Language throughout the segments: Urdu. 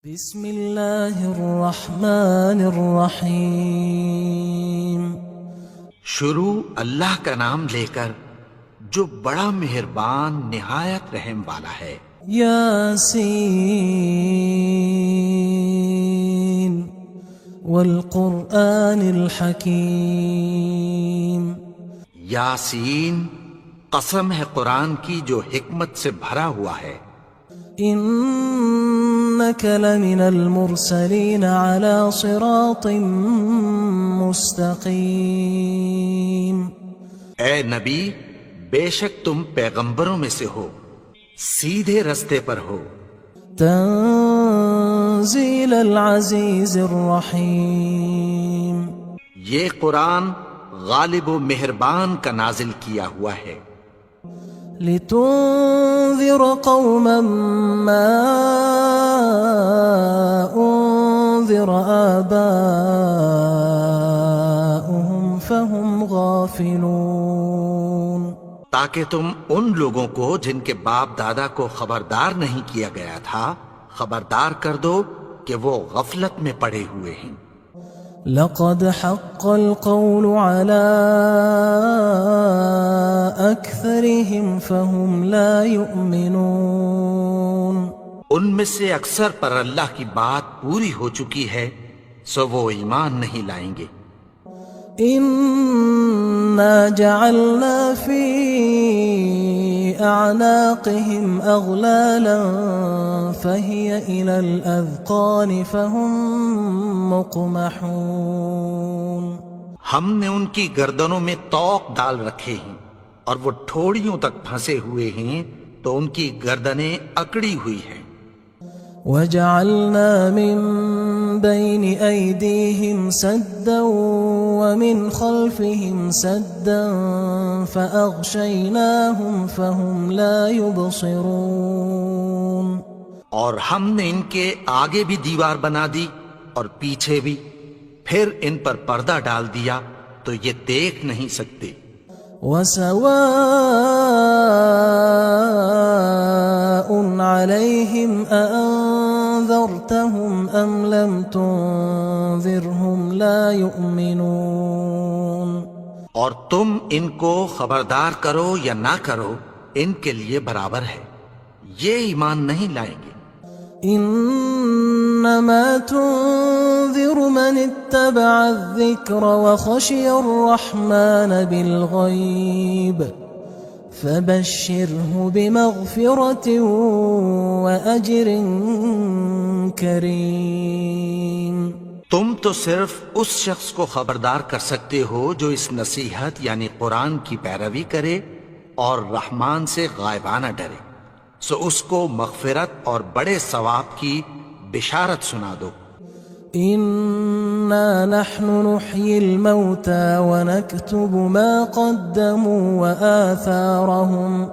بسم اللہ الرحمن الرحیم۔ شروع اللہ کا نام لے کر جو بڑا مہربان نہایت رحم والا ہے۔ یاسین والقرآن الحکیم۔ یاسین، قسم ہے قرآن کی جو حکمت سے بھرا ہوا ہے۔ انک لمن المرسلین علی صراط مستقیم۔ اے نبی، بے شک تم پیغمبروں میں سے ہو، سیدھے رستے پر ہو۔ تنزیل العزیز الرحیم۔ یہ قرآن غالب و مہربان کا نازل کیا ہوا ہے۔ لتنذر قوما ما انذر آباؤهم فهم غافلون۔ تاکہ تم ان لوگوں کو جن کے باپ دادا کو خبردار نہیں کیا گیا تھا خبردار کر دو کہ وہ غفلت میں پڑے ہوئے ہیں۔ لقد حق القول على أكثرهم فهم لا يؤمنون۔ ان میں سے اکثر پر اللہ کی بات پوری ہو چکی ہے سو وہ ایمان نہیں لائیں گے۔ إنا جعلنا في أعناقهم أغلالا فهي إلى الأذقان فهم مقمحون۔ ہم نے ان کی گردنوں میں طوق ڈال رکھے ہیں اور وہ ٹھوڑیوں تک پھنسے ہوئے ہیں تو ان کی گردنیں اکڑی ہوئی ہیں۔ وجعلنا من بين أيديهم سدا ومن خلفهم سدا فأغشيناهم فهم لا يبصرون۔ اور ہم نے ان کے آگے بھی دیوار بنا دی اور پیچھے بھی، پھر ان پر پردہ ڈال دیا تو یہ دیکھ نہیں سکتے۔ وسواء عليهم أأنذرتهم أم لم تنذرهم لا يؤمنون۔ اور تم ان کو خبردار کرو یا نہ کرو ان کے لیے برابر ہے، یہ ایمان نہیں لائیں گے۔ انما تنذر من اتبع الذکر وخشی الرحمن بالغیب فبشره بمغفرة وأجر کریم۔ تم تو صرف اس شخص کو خبردار کر سکتے ہو جو اس نصیحت یعنی قرآن کی پیروی کرے اور رحمان سے غائبانہ ڈرے، سو اس کو مغفرت اور بڑے ثواب کی بشارت سنا دو۔ إنا نحن نحيي الموتى ونكتب ما قدموا وآثارهم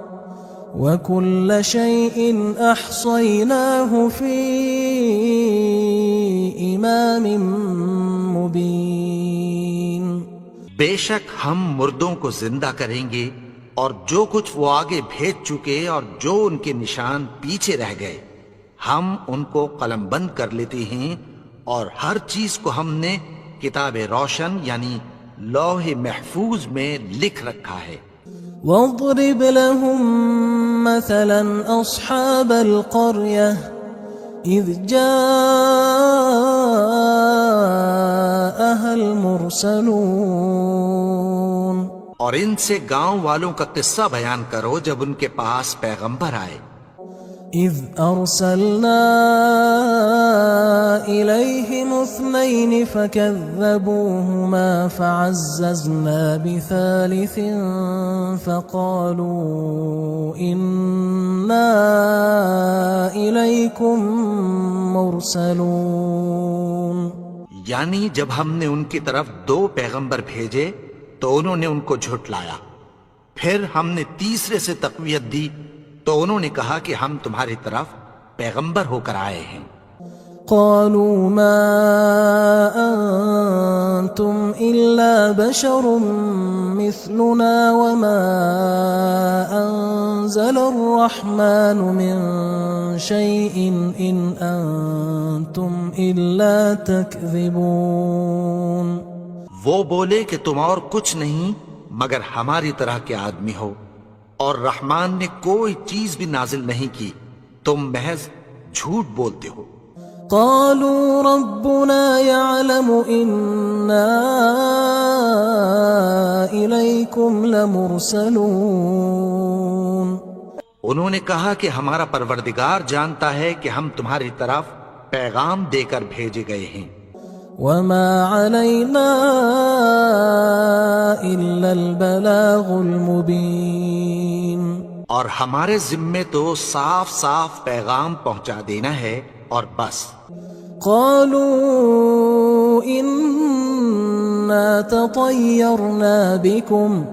وكل شيء أحصيناه في إمام مبين۔ بے شک ہم مردوں کو زندہ کریں گے اور جو کچھ وہ آگے بھیج چکے اور جو ان کے نشان پیچھے رہ گئے ہم ان کو قلم بند کر لیتے ہیں، اور ہر چیز کو ہم نے کتاب روشن یعنی لوح محفوظ میں لکھ رکھا ہے۔ واضرب لهم مثلا أصحاب القرية إذ جاءها المرسلون۔ اور ان سے گاؤں والوں کا قصہ بیان کرو جب ان کے پاس پیغمبر آئے۔ إذ أرسلنا إليهم اثنين فكذبوهما فعززنا بثالث فقالوا إنا إليكم مرسلون۔ یعنی جب ہم نے ان کی طرف 2 پیغمبر بھیجے تو انہوں نے ان کو جھٹلایا، پھر ہم نے تیسرے سے تقویت دی تو انہوں نے کہا کہ ہم تمہاری طرف پیغمبر ہو کر آئے ہیں۔ قالوا ما أنتم إلا بشر مثلنا وما أنزل الرحمن من شيء إن أنتم إلا تكذبون. وہ بولے کہ تم اور کچھ نہیں مگر ہماری طرح کے آدمی ہو، اور رحمان نے کوئی چیز بھی نازل نہیں کی، تم محض جھوٹ بولتے ہو۔ قالوا ربنا يعلم إنا إليكم لمرسلون. انہوں نے کہا کہ ہمارا پروردگار جانتا ہے کہ ہم تمہاری طرف پیغام دے کر بھیجے گئے ہیں۔ وما علينا إلا البلاغ المبين. اور ہمارے ذمے تو صاف صاف پیغام پہنچا دینا ہے اور بس۔ قالوا إنا تطيرنا بكم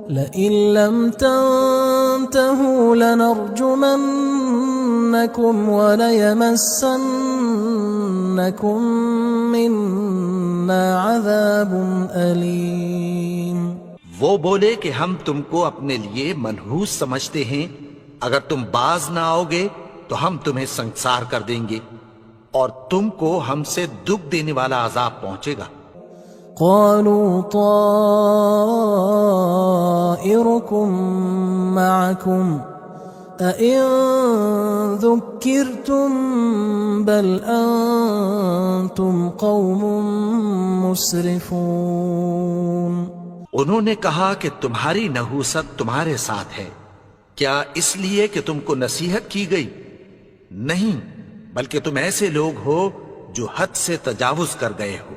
لئن لم تنتهوا لنرجمنكم وليمسنكم منا عذاب أليم. وہ بولے کہ ہم تم کو اپنے لیے منحوس سمجھتے ہیں، اگر تم باز نہ آؤ گے تو ہم تمہیں سنسار کر دیں گے اور تم کو ہم سے دکھ دینے والا عذاب پہنچے گا۔ قالوا طائركم معكم أئن ذكرتم بل أنتم قوم مسرفون. انہوں نے کہا کہ تمہاری نحوست تمہارے ساتھ ہے، کیا اس لیے کہ تم کو نصیحت کی گئی؟ نہیں، بلکہ تم ایسے لوگ ہو جو حد سے تجاوز کر گئے ہو۔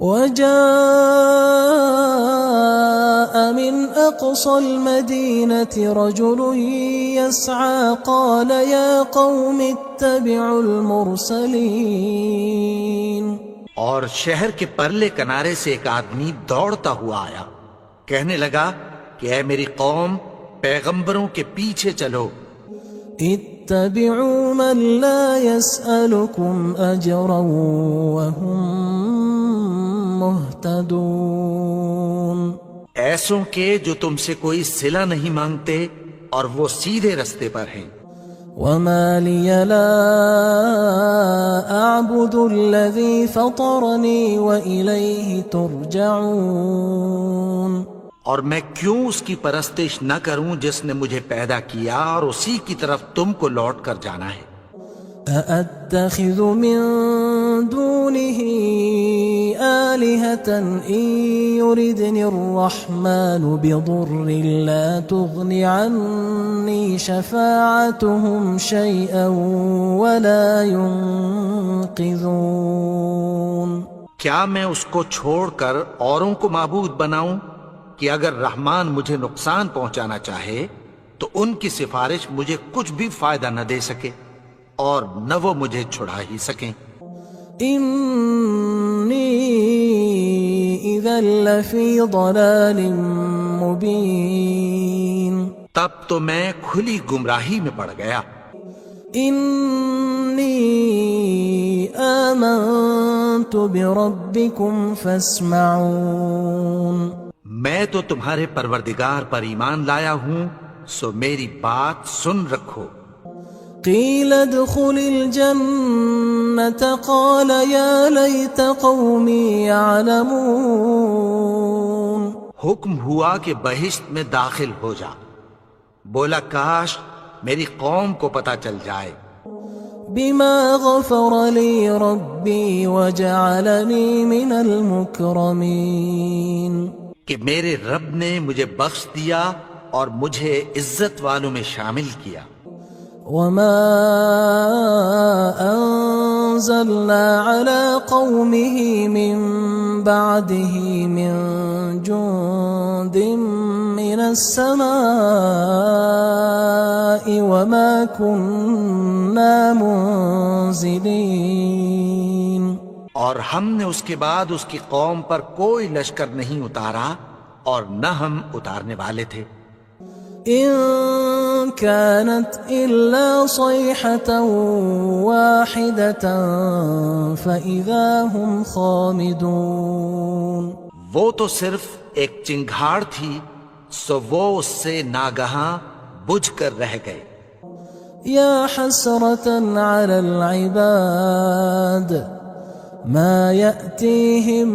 وجاء من أقصى المدينة رجل يسعى قال يا قوم اتبعوا المرسلين. اور شہر کے پرلے کنارے سے ایک آدمی دوڑتا ہوا آیا، کہنے لگا کہ اے میری قوم، پیغمبروں کے پیچھے چلو۔ اتبعوا من لا يسألكم أجرا وهم مهتدون. ایسوں کے جو تم سے کوئی صلہ نہیں مانگتے اور وہ سیدھے رستے پر ہیں۔ وما لي لا أعبد الذي فطرني وإليه ترجعون. اور میں کیوں اس کی پرستش نہ کروں جس نے مجھے پیدا کیا اور اسی کی طرف تم کو لوٹ کر جانا ہے۔ أأتخذ من دونه آلهة إن يردني الرحمن بضر لا تغن عني شفاعتهم شيئا ولا ينقذون. کیا میں اس کو چھوڑ کر اوروں کو معبود بناؤں کہ اگر رحمان مجھے نقصان پہنچانا چاہے تو ان کی سفارش مجھے کچھ بھی فائدہ نہ دے سکے اور نہ وہ مجھے چھڑا ہی سکیں۔ إني إذا لفي ضلال مبين. تب تو میں کھلی گمراہی میں پڑ گیا۔ إني آمنت بربكم فاسمعون. میں تو تمہارے پروردگار پر ایمان لایا ہوں، سو میری بات سن رکھو۔ قيل ادخل الجنة قال يا ليت قومي يعلمون. حکم ہوا کہ بہشت میں داخل ہو جا، بولا کاش میری قوم کو پتہ چل جائے۔ بما غفر لي ربي وجعلني من المكرمين. کہ میرے رب نے مجھے بخش دیا اور مجھے عزت والوں میں شامل کیا۔ وما أنزلنا على قومه من بعده من جند من السماء وما كنا منزلين. اور ہم نے اس کے بعد اس کی قوم پر کوئی لشکر نہیں اتارا اور نہ ہم اتارنے والے تھے۔ إن كانت إلا صيحة واحدة فإذا هم خامدون. وہ تو صرف ایک چنگھاڑ تھی، سو وہ اس سے ناگہاں بجھ کر رہ گئے۔ يا حسرة على العباد ما يأتيهم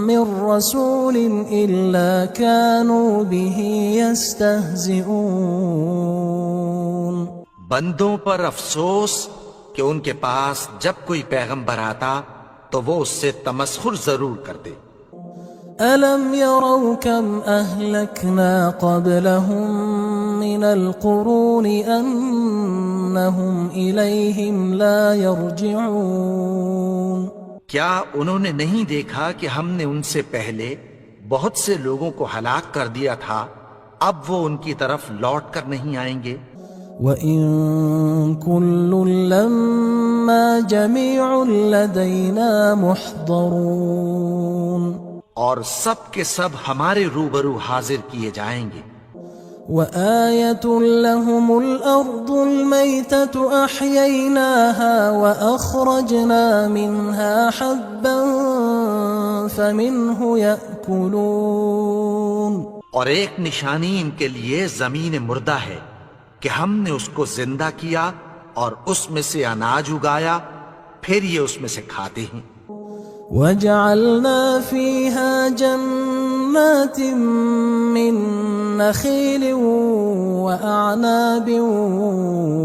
من رسول إلا كانوا به يستهزئون. بندوں پر افسوس کہ ان کے پاس جب کوئی پیغمبر آتا تو وہ اس سے تمسخر ضرور کرتے. ألم يروا كم أهلكنا قبلهم من القرون أنهم إليهم لا يرجعون. کیا انہوں نے نہیں دیکھا کہ ہم نے ان سے پہلے بہت سے لوگوں کو ہلاک کر دیا تھا، اب وہ ان کی طرف لوٹ کر نہیں آئیں گے؟ وَإِن كُلٌّ لَّمَّا جَمِيعٌ لَّدَيْنَا مُحْضَرُونَ. اور سب کے سب ہمارے روبرو حاضر کیے جائیں گے. وآية لهم الأرض الميتة أحييناها وأخرجنا منها حبا فمنه يأكلون. اور ایک نشانی ان کے لیے زمین مردہ ہے کہ ہم نے اس کو زندہ کیا اور اس میں سے اناج اگایا، پھر یہ اس میں سے کھاتے ہیں. وجعلنا فيها جنات من نخيل وأعناب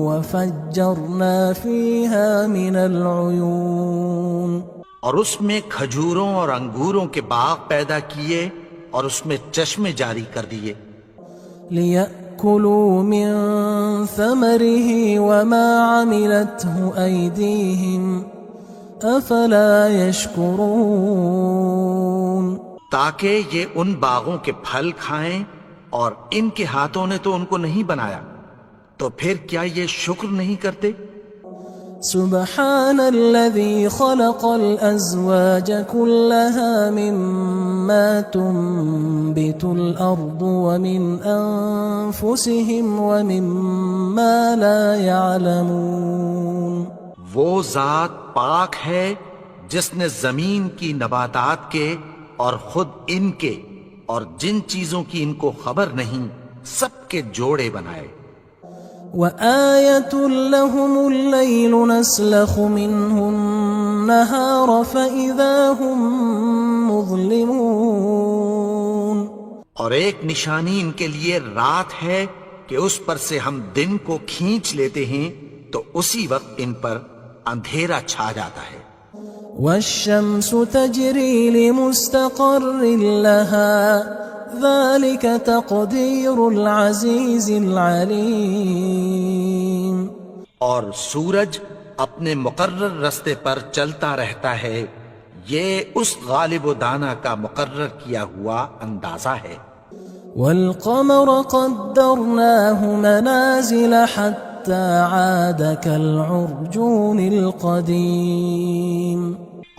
وفجرنا فيها من العيون. اور اس میں کھجوروں اور انگوروں کے باغ پیدا کیے اور اس میں چشمے جاری کر دیے. ليأكلوا من ثمره وما عملته أيديهم افلا يشکرون. تاکہ یہ ان باغوں کے پھل کھائیں اور ان کے ہاتھوں نے تو ان کو نہیں بنایا، تو پھر کیا یہ شکر نہیں کرتے؟ سبحان الذي خلق الأزواج كلها مما تنبت الأرض ومن أنفسهم ومما لا يعلمون. وہ ذات پاک ہے جس نے زمین کی نباتات کے اور خود ان کے اور جن چیزوں کی ان کو خبر نہیں سب کے جوڑے بنائے. وآية لهم الليل نسلخ منه النهار فإذا هم مظلمون. اور ایک نشانی ان کے لیے رات ہے کہ اس پر سے ہم دن کو کھینچ لیتے ہیں تو اسی وقت ان پر اندھیرا چھا جاتا ہے. والشمس تجري لمستقر لها ذلك تقدير العزيز العليم. اور سورج اپنے مقرر رستے پر چلتا رہتا ہے، یہ اس غالب و دانا کا مقرر کیا ہوا اندازہ ہے. والقمر قدرناه منازل حتى عاد كالعرجون القديم.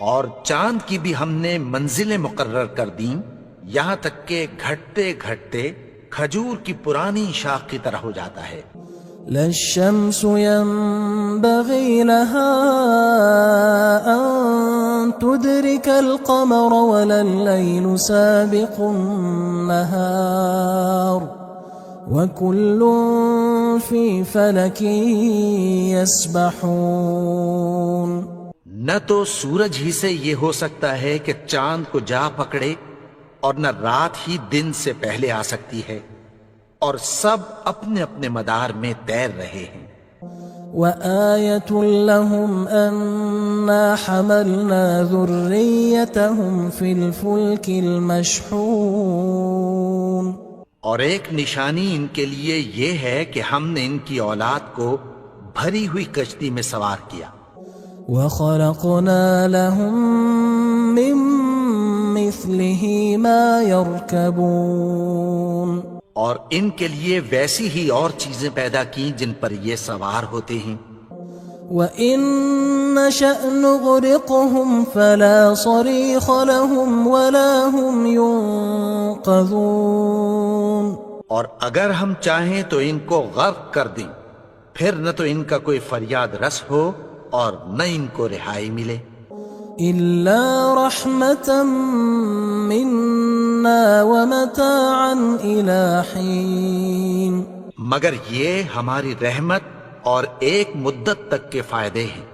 اور چاند کی بھی ہم نے منزلیں مقرر کر دیں یہاں تک کہ گھٹتے گھٹتے کھجور کی پرانی شاخ کی طرح ہو جاتا ہے. لا الشمس ينبغي لها أن تدرك القمر ولا الليل سابق النهار وكل في فلك يسبحون. نہ تو سورج ہی سے یہ ہو سکتا ہے کہ چاند کو جا پکڑے اور نہ رات ہی دن سے پہلے آ سکتی ہے، اور سب اپنے اپنے مدار میں تیر رہے ہیں. وآية لهم أنا حملنا ذريتهم في الفلك المشحون. اور ایک نشانی ان کے لیے یہ ہے کہ ہم نے ان کی اولاد کو بھری ہوئی کشتی میں سوار کیا. وخلقنا لهم من مثله ما يركبون. اور ان کے لیے ویسی ہی اور چیزیں پیدا کی جن پر یہ سوار ہوتے ہیں. وَإِن نَّشَأْ نُغْرِقْهُمْ فَلَا صَرِيخَ لَهُمْ وَلَا هُمْ يُنقَذُونَ. اور اگر ہم چاہیں تو ان کو غرق کر دیں، پھر نہ تو ان کا کوئی فریاد رس ہو اور نہ ان کو رہائی ملے. إِلَّا رَحْمَةً مِنَّا وَمَتَاعًا إِلَىٰ حِينٍ. مگر یہ ہماری رحمت اور ایک مدت تک کے فائدے ہیں۔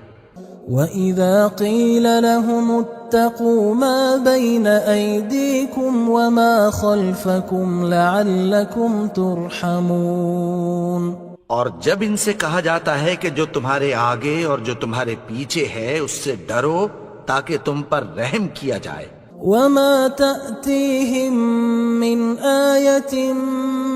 وَإِذَا قِيلَ لَهُمُ اتَّقُوا مَا بَيْنَ أَيْدِيكُمْ وَمَا خَلْفَكُمْ لَعَلَّكُمْ تُرْحَمُونَ، اور جب ان سے کہا جاتا ہے کہ جو تمہارے آگے اور جو تمہارے پیچھے ہے اس سے ڈرو تاکہ تم پر رحم کیا جائے۔ وَمَا تَأْتِيهِم مِّنْ آيَةٍ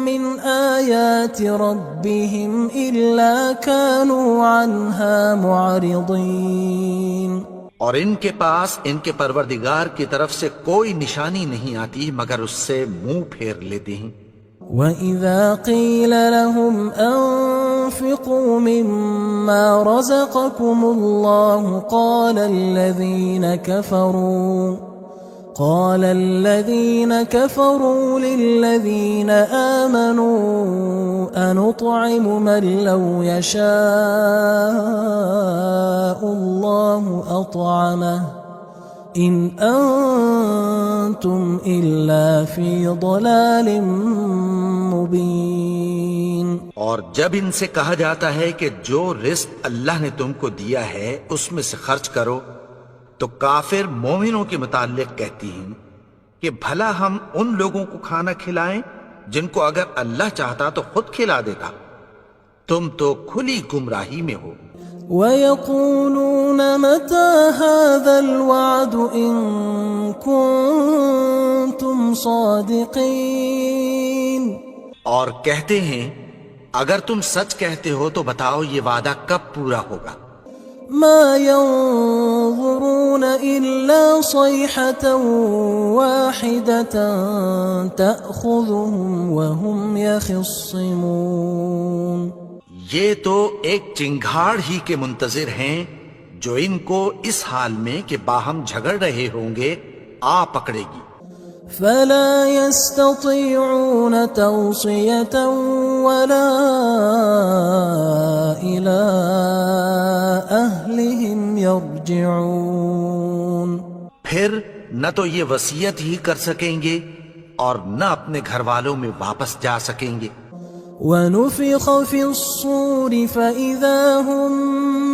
مِّنْ آيَاتِ رَبِّهِمْ إِلَّا كَانُوا عَنْهَا مُعْرِضِينَ، اور ان کے پاس ان کے پروردگار کی طرف سے کوئی نشانی نہیں آتی مگر اس سے منہ پھیر لیتے ہیں۔ وَإِذَا قِيلَ لَهُمْ أَنفِقُوا مِمَّا رَزَقَكُمُ اللَّهُ قال الذين كفروا للذين آمنوا أنطعم من لو يشاء الله أطعمه إن أنتم إلا في ضلال مبين۔ اور جب ان سے کہا جاتا ہے کہ جو رزق اللہ نے تم کو دیا ہے اس میں سے خرچ کرو تو کافر مومنوں کے متعلق کہتی ہیں کہ بھلا ہم ان لوگوں کو کھانا کھلائیں جن کو اگر اللہ چاہتا تو خود کھلا دیتا، تم تو کھلی گمراہی میں ہو۔ وَيَقُولُونَ مَتَى هَذَا الْوَعْدُ إِن كُنتُمْ صَادِقِينَ، اور کہتے ہیں اگر تم سچ کہتے ہو تو بتاؤ یہ وعدہ کب پورا ہوگا۔ ما ينظرون إلا صيحة واحدة تأخذهم وهم يخصمون، یہ تو ایک چنگھاڑ ہی کے منتظر ہیں جو ان کو اس حال میں کہ باہم جھگڑ رہے ہوں گے آ پکڑے گی۔ فلا يستطيعون توصية ولا إلى أهلهم يرجعون، پھر نہ تو یہ وصیت ہی کر سکیں گے اور نہ اپنے گھر والوں میں واپس جا سکیں گے۔ ونفخ في الصور فإذا هم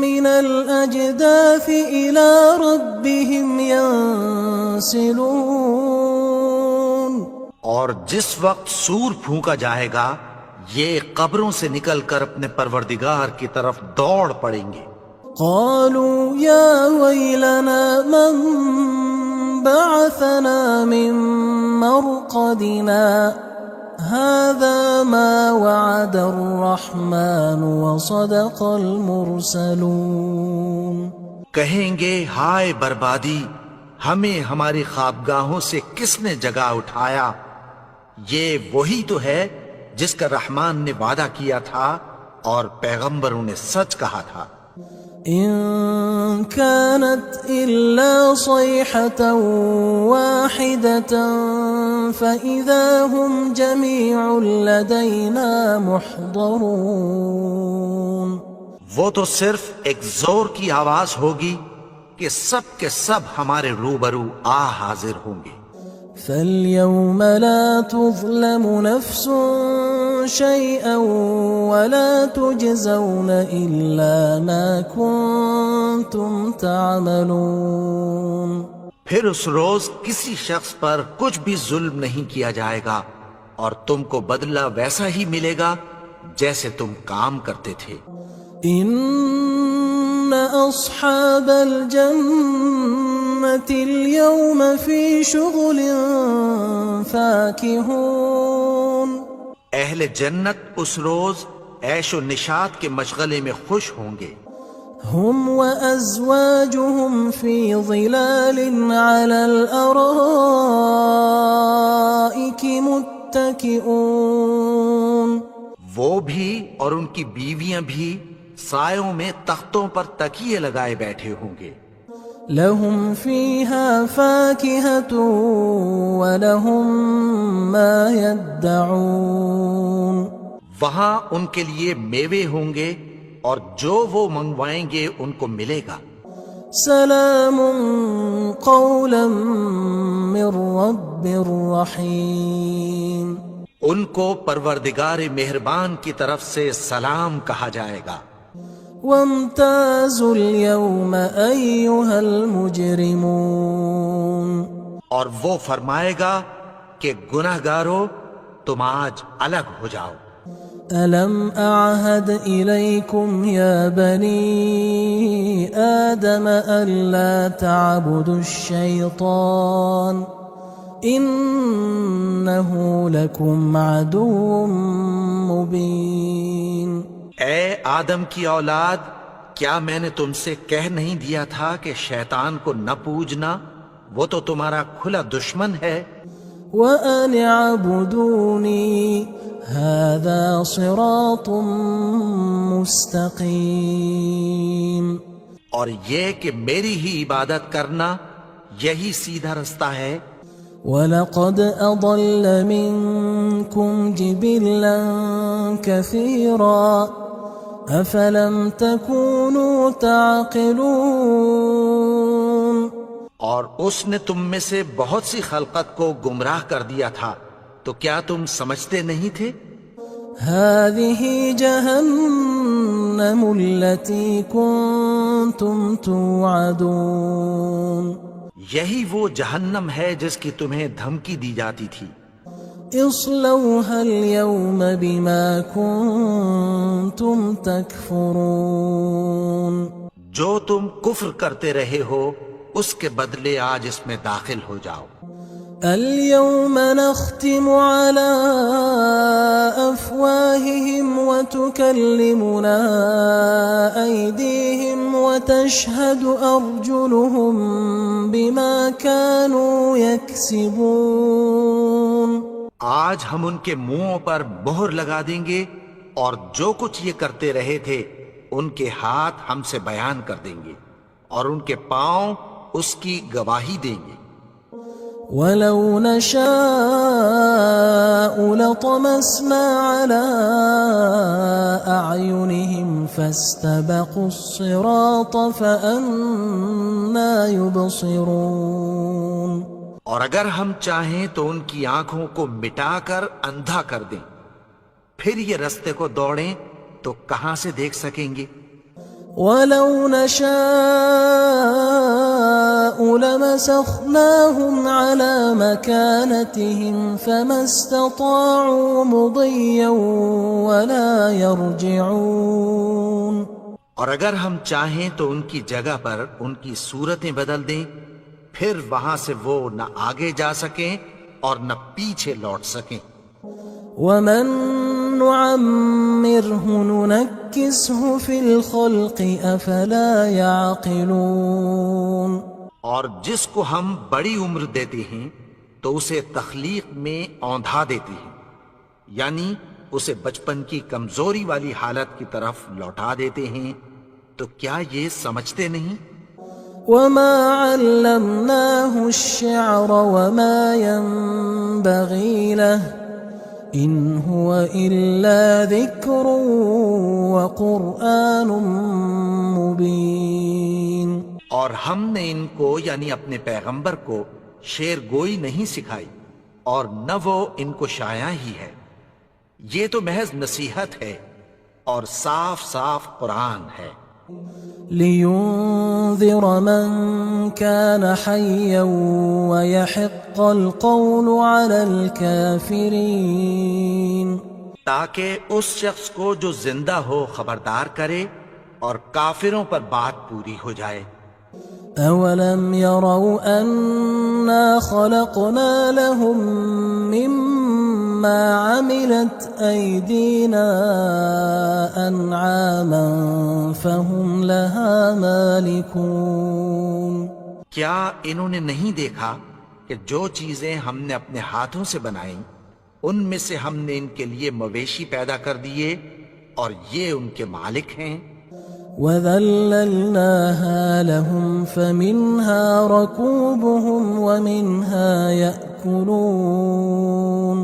من الأجداث إلى ربهم ينسلون، اور جس وقت سور پھونکا جائے گا یہ قبروں سے نکل کر اپنے پروردگار کی طرف دوڑ پڑیں گے۔ قالوا يا ويلنا من بعثنا من مرقدنا هذا ما وعد الرحمن وصدق المرسلون، کہیں گے ہائے بربادی، ہمیں ہماری خوابگاہوں سے کس نے جگا اٹھایا، یہ وہی تو ہے جس کا رحمان نے وعدہ کیا تھا اور پیغمبروں نے سچ کہا تھا۔ إن كانت إلا صيحة واحدة فإذا هم جميع لدينا محضرون، وہ تو صرف ایک زور کی آواز ہوگی کہ سب کے سب ہمارے روبرو آ حاضر ہوں گے۔ فاليوم لا تظلم نفس شيئا ولا تجزون إلا ما كنتم تعملون، پھر اس روز کسی شخص پر کچھ بھی ظلم نہیں کیا جائے گا اور تم کو بدلہ ویسا ہی ملے گا جیسے تم کام کرتے تھے۔ إن أصحاب الجنة اليوم في شغل فاكهون، اہل جنت اس روز عیش و نشاط کے مشغلے میں خوش ہوں گے۔ هم وأزواجهم في ظلال على الأرائك متكئون، وہ بھی اور ان کی بیویاں بھی سایوں میں تختوں پر تکیے لگائے بیٹھے ہوں گے۔ لهم فيها فاكهة ولهم ما يدعون، وہاں ان کے لیے میوے ہوں گے اور جو وہ منگوائیں گے ان کو ملے گا۔ سلام قولا من رب رحیم، ان کو پروردگار مہربان کی طرف سے سلام کہا جائے گا۔ وامتازوا اليوم أيها المجرمون اور وہ فرمائے گا کہ گناہگارو تم آج الگ ہو جاؤ. ألم أعهد إليكم يا بني آدم ألا تعبدوا الشيطان إنه لكم عدو مبين. اے آدم کی اولاد، کیا میں نے تم سے کہہ نہیں دیا تھا کہ شیطان کو نہ پوجنا، وہ تو تمہارا کھلا دشمن ہے. وأن اعبدوني هذا صراط مستقيم. اور یہ کہ میری ہی عبادت کرنا یہی سیدھا رستہ ہے. وَلَقَدْ أَضَلَّ مِنكُمْ جِبِلًّا كَثِيرًا أَفَلَمْ تَكُونُوا تَعْقِلُونَ. اور اس نے تم میں سے بہت سی خلقت کو گمراہ کر دیا تھا، تو کیا تم سمجھتے نہیں تھے؟ هَذِهِ جَهَنَّمُ الَّتِي كُنتُمْ تُوعَدُونَ. یہی وہ جہنم ہے جس کی تمہیں دھمکی دی جاتی تھی. اصلوها اليوم بما كنتم تكفرون. جو تم کفر کرتے رہے ہو اس کے بدلے آج اس میں داخل ہو جاؤ. اليوم نختم على أفواههم وتكلمنا أيديهم وتشهد أرجلهم بما كانوا يكسبون. آج ہم ان کے منہوں پر مہر لگا دیں گے اور جو کچھ یہ کرتے رہے تھے ان کے ہاتھ ہم سے بیان کر دیں گے اور ان کے پاؤں اس کی گواہی دیں گے. وَلَوْ نَشَاءُ لَطَمَسْنَا عَلَىٰ أَعْيُنِهِمْ فَاسْتَبَقُوا الصِّرَاطَ فَأَنَّىٰ يُبْصِرُونَ. اور اگر ہم چاہیں تو ان کی آنکھوں کو مٹا کر اندھا کر دیں، پھر یہ رستے کو دوڑیں تو کہاں سے دیکھ سکیں گے. وَلَوْ نَشَاءُ لَمَسَخْنَاهُمْ عَلَىٰ مَكَانَتِهِمْ فَمَا اسْتَطَاعُوا مُضِيًّا وَلَا يَرْجِعُونَ. اور اگر ہم چاہیں تو ان کی جگہ پر ان کی صورتیں بدل دیں، پھر وہاں سے وہ نہ آگے جا سکیں اور نہ پیچھے لوٹ سکیں. وَمَن نُعَمِّرْهُ نُنَكِّسْهُ فِي الْخَلْقِ أَفَلَا يَعْقِلُونَ. اور جس کو ہم بڑی عمر دیتے ہیں تو اسے تخلیق میں اوندھا دیتے ہیں، یعنی اسے بچپن کی کمزوری والی حالت کی طرف لوٹا دیتے ہیں. تو کیا یہ سمجھتے نہیں؟ وَمَا عَلَّمْنَاهُ الشِّعْرَ وَمَا يَنبَغِي لَهُ إِنْ هُوَ إِلَّا ذِكْرٌ وَقُرْآنٌ مُبِينٌ. اور ہم نے ان کو یعنی اپنے پیغمبر کو شعر گوئی نہیں سکھائی اور نہ وہ ان کو شاعر ہی ہے، یہ تو محض نصیحت ہے اور صاف صاف قرآن ہے. لِيُنذِرَ مَن كَانَ حَيًّا وَيَحِقَّ الْقَوْلُ عَلَى الْكَافِرِينَ. تاکہ اس شخص کو جو زندہ ہو خبردار کرے اور کافروں پر بات پوری ہو جائے. أَوَلَمْ يَرَوْا أَنَّا خَلَقْنَا لَهُم مِّمَّا عَمِلَتْ أَيْدِينَا أَنْعَامًا فَهُمْ لَهَا مَالِكُونَ. کیا انہوں نے نہیں دیکھا کہ جو چیزیں ہم نے اپنے ہاتھوں سے بنائیں ان میں سے ہم نے ان کے لیے مویشی پیدا کر دیے اور یہ ان کے مالک ہیں. وَذَلَّلْنَاهَا لَهُمْ فَمِنْهَا رَكُوبُهُمْ وَمِنْهَا يَأْكُلُونَ.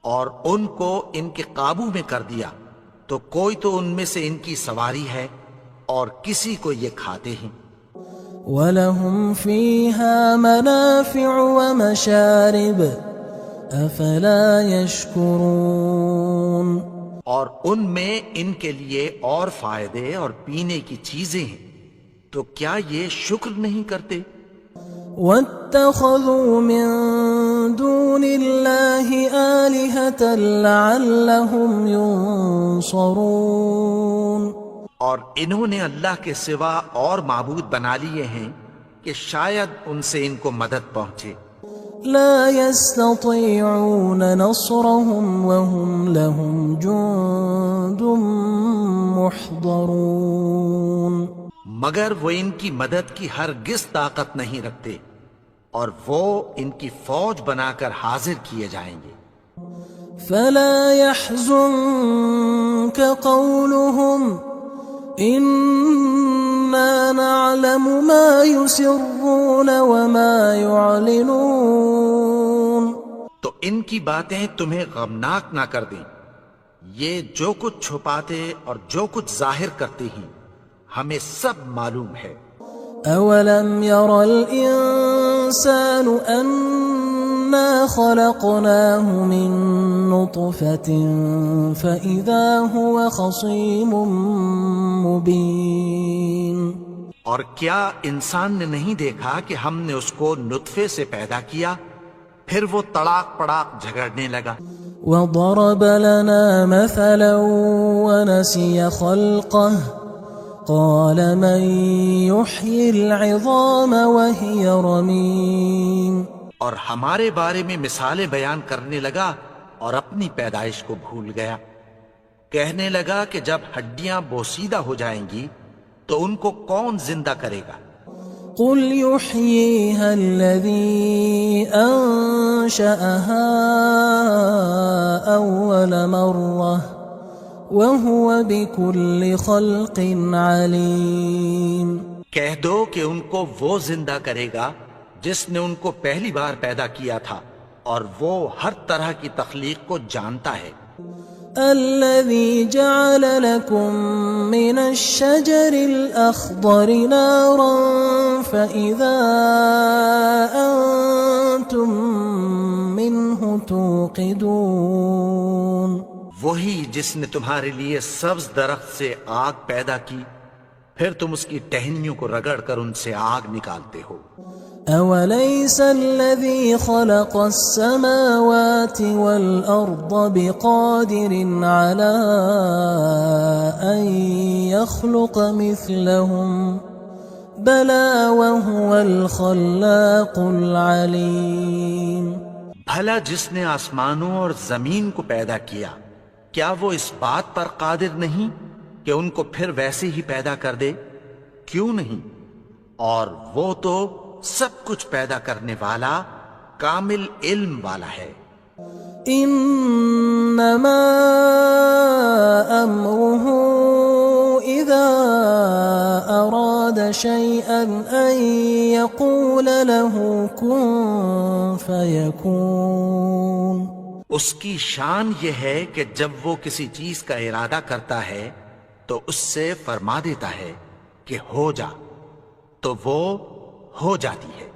اور ان کو ان کے قابو میں کر دیا تو کوئی تو ان میں سے ان کی سواری ہے اور کسی کو یہ کھاتے ہیں. وَلَهُمْ فِيهَا مَنَافِعُ وَمَشَارِبُ أَفَلَا يَشْكُرُونَ. اور ان میں ان کے لیے اور فائدے اور پینے کی چیزیں ہیں، تو کیا یہ شکر نہیں کرتے؟ واتخذوا من دون الله آلهة لعلهم ينصرون، اور انہوں نے اللہ کے سوا اور معبود بنا لیے ہیں کہ شاید ان سے ان کو مدد پہنچے۔ لا يستطيعون نصرهم وهم لهم جند محضرون، مگر وہ ان کی مدد کی ہرگز طاقت نہیں رکھتے، اور وہ ان کی فوج بنا کر حاضر کیے جائیں گے۔ فلا يحزنك قولهم إنا نعلم ما يسرون وما يعلنون، تو ان کی باتیں تمہیں غمناک نہ کر دیں، یہ جو کچھ چھپاتے اور جو کچھ ظاہر کرتے ہیں ہمیں سب معلوم ہے۔ أولم ير الإنسان أنا خلقناه من نطفة فإذا هو خصيم مبين، اور کیا انسان نے نہیں دیکھا کہ ہم نے اس کو نطفے سے پیدا کیا، پھر وہ تڑاک پڑاک جھگڑنے لگا۔ وضرب لنا مثلا ونسي خلقه قال من يحيي العظام وهي رميم، اور ہمارے بارے میں مثالیں بیان کرنے لگا اور اپنی پیدائش کو بھول گیا۔ کہنے لگا کہ جب ہڈیاں بوسیدہ ہو جائیں گی تو ان کو کون زندہ کرے گا؟ قل يحييها الذي أنشأها أول مرة وهو بكل خلق عليم، کہہ دو کہ ان کو وہ زندہ کرے گا جس نے ان کو پہلی بار پیدا کیا تھا، اور وہ ہر طرح کی تخلیق کو جانتا ہے۔ الذي جعل لكم من الشجر الأخضر نارا فإذا أنتم منه توقدون، وہی جس نے تمہارے لیے سبز درخت سے آگ پیدا کی، پھر تم اس کی ٹہنیوں کو رگڑ کر ان سے آگ نکالتے ہو۔ أوليس الذي خلق السماوات والأرض بقادر على أن يخلق مثلهم بلى وهو الخلاق العليم، بھلا جس نے آسمانوں اور زمین کو پیدا کیا، کیا وہ اس بات پر قادر نہیں کہ ان کو پھر ویسے ہی پیدا کر دے؟ کیوں نہیں؟ اور وہ تو سب کچھ پیدا کرنے والا، کامل علم والا ہے۔ انما امره اذا اراد شيئا ان يقول له كن فيكون، اس کی شان یہ ہے کہ جب وہ کسی چیز کا ارادہ کرتا ہے تو اس سے فرما دیتا ہے کہ ہو جا، تو وہ ہو جاتی ہے۔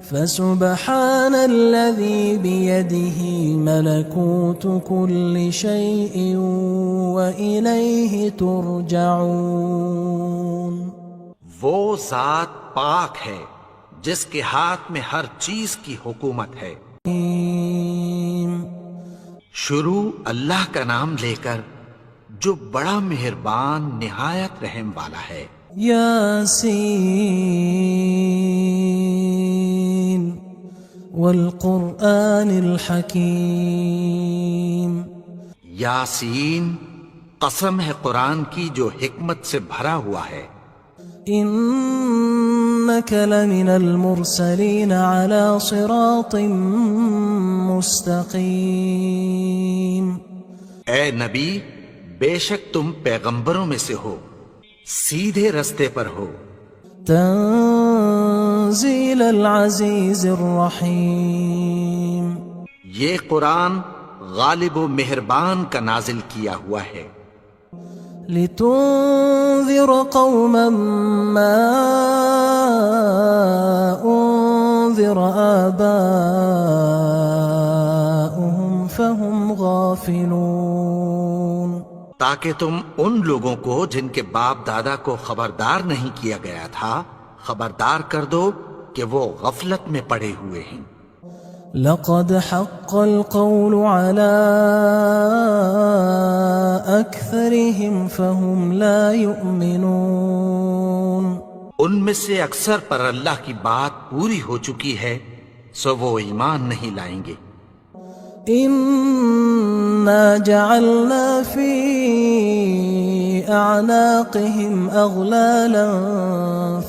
فسبحان الذي بيده ملكوت كل شيء وإليه ترجعون، وہ ذات پاک ہے جس کے ہاتھ میں ہر چیز کی حکومت ہے۔ شروع اللہ کا نام لے کر جو بڑا مہربان نہایت رحم والا ہے۔ یاسین والقرآن الحکیم، یاسین، قسم ہے قرآن کی جو حکمت سے بھرا ہوا ہے۔ انک لمن المرسلین علی صراط مستقیم، اے نبی، بے شک تم پیغمبروں میں سے ہو، سیدھے رستے پر ہو۔ تنزیل العزیز الرحیم، یہ قرآن غالب و مہربان کا نازل کیا ہوا ہے۔ لتنذر قوما ما انذر آباؤهم فهم غافلون، تاکہ تم ان لوگوں کو جن کے باپ دادا کو خبردار نہیں کیا گیا تھا خبردار کر دو کہ وہ غفلت میں پڑے ہوئے ہیں۔ لقد حق القول على أكثرهم فهم لا يؤمنون۔ ان میں سے اکثر پر اللہ کی بات پوری ہو چکی ہے سو وہ ایمان نہیں لائیں گے۔ إنا جعلنا في أعناقهم أغلالا